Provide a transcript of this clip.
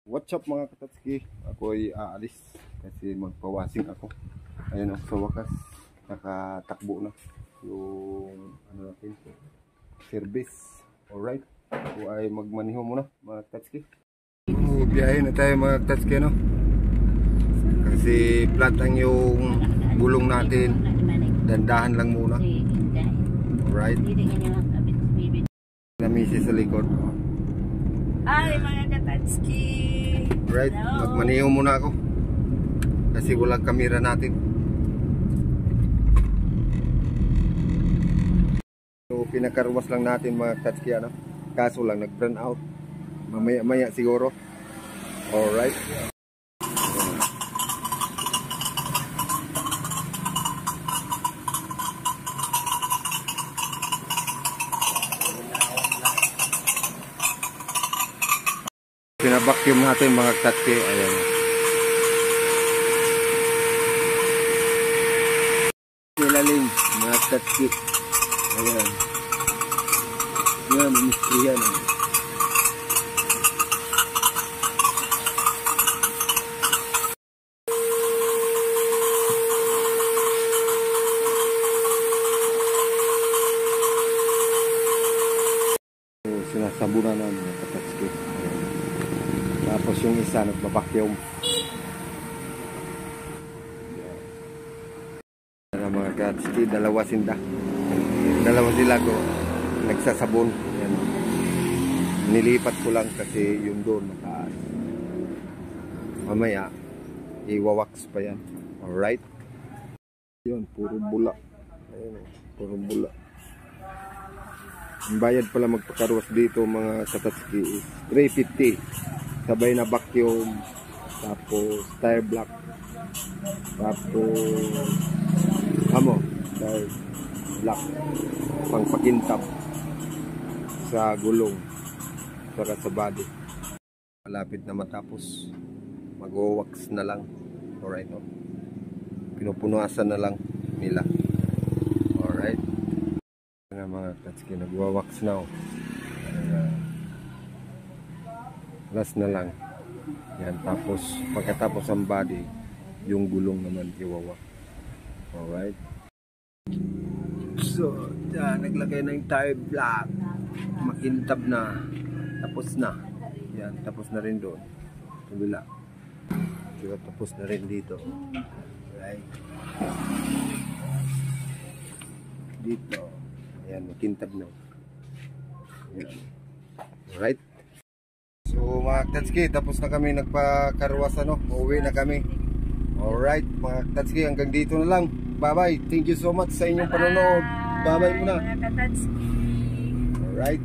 What's up mga katatski? Ako ay aalis kasi magpawasing ako. Ayan o, sa wakas nakatakbo na yung ano natin, service. Alright, ako ay magmaniho muna mga katatski. Biyahe na tayo mga katatski, no? Kasi flat ang yung gulong natin, dandahan lang muna. Alright, namisi sa likod. Ay mga katatski, right, magmaniho muna ako kasi walang kamera natin. So pinakarwas lang natin mga katatski, ano? Kaso lang nag-burn out. Mamaya siguro. Alright. Pinabacuum natin mga katatski. Ayan. Nilalim mga katatski. Ayan. Yan, mistrihan. So, sinasabunan na mga katatski. Tapos yung isa nagbabacuum. Mga katatski, dalawa sila ko nagsasabon. Yan. Nilipat ko lang kasi yung doon mataas. Mamaya iwawax pa yan. Alright. Yun, puro bula. Ayun, puro bula. Ang bayad pala magpakarwas dito mga katatski is 350. Sabay na vacuum, tapos tire block, tapos tire block, pangpakintab sa gulong saka sa body. Malapit na matapos, mag-wax na lang. Alright, no? Pinupunasan na lang nila. Alright, mga katatski, nag-wax na. Last na lang yan, tapos pagkatapos ang body, yung gulong naman iwawa. Alright, so naglagay na yung tire block, makintab na, tapos na yan, tapos na rin doon kabila, diba, tapos na rin dito. Alright, dito ayan, makintab na yan. Alright, so mga katatski, tapos na kami nagpakarwas, ano, uuwi na kami. Alright mga katatski, hanggang dito na lang. Bye bye, thank you so much sa inyong panonood. Bye bye muna. Mga katatski. Alright.